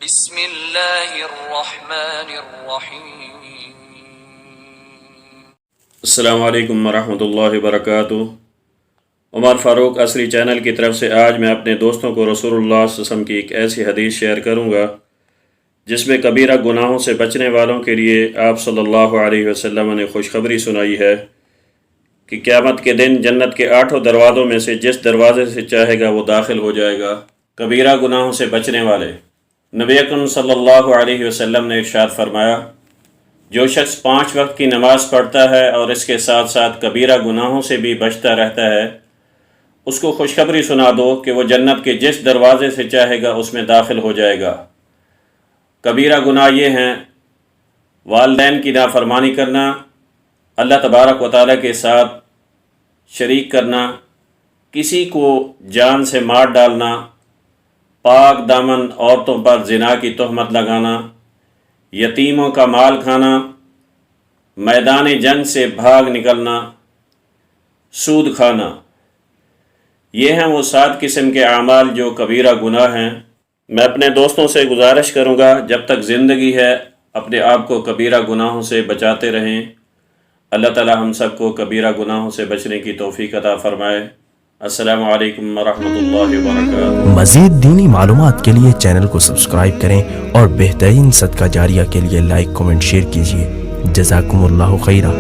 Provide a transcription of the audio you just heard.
بسم اللہ الرحمن الرحیم۔ السلام علیکم ورحمۃ اللہ وبرکاتہ۔ عمر فاروق عصری چینل کی طرف سے آج میں اپنے دوستوں کو رسول اللہ صلی اللہ علیہ وسلم کی ایک ایسی حدیث شیئر کروں گا جس میں کبیرہ گناہوں سے بچنے والوں کے لیے آپ صلی اللہ علیہ وسلم نے خوشخبری سنائی ہے کہ قیامت کے دن جنت کے 8 دروازوں میں سے جس دروازے سے چاہے گا وہ داخل ہو جائے گا۔ کبیرہ گناہوں سے بچنے والے، نبی اکرم صلی اللہ علیہ وسلم نے ارشاد فرمایا، جو شخص 5 وقت کی نماز پڑھتا ہے اور اس کے ساتھ ساتھ کبیرہ گناہوں سے بھی بچتا رہتا ہے، اس کو خوشخبری سنا دو کہ وہ جنت کے جس دروازے سے چاہے گا اس میں داخل ہو جائے گا۔ کبیرہ گناہ یہ ہیں: والدین کی نافرمانی کرنا، اللہ تبارک و تعالیٰ کے ساتھ شریک کرنا، کسی کو جان سے مار ڈالنا، پاک دامن عورتوں پر زنا کی تہمت لگانا، یتیموں کا مال کھانا، میدان جنگ سے بھاگ نکلنا، سود کھانا، یہ ہیں وہ 7 قسم کے اعمال جو کبیرہ گناہ ہیں۔ میں اپنے دوستوں سے گزارش کروں گا جب تک زندگی ہے اپنے آپ کو کبیرہ گناہوں سے بچاتے رہیں۔ اللہ تعالی ہم سب کو کبیرہ گناہوں سے بچنے کی توفیق عطا فرمائے۔ السلام علیکم ورحمۃ اللہ وبرکاتہ۔ مزید دینی معلومات کے لیے چینل کو سبسکرائب کریں اور بہترین صدقہ جاریہ کے لیے لائک، کمنٹ، شیئر کیجیے۔ جزاکم اللہ خیرہ۔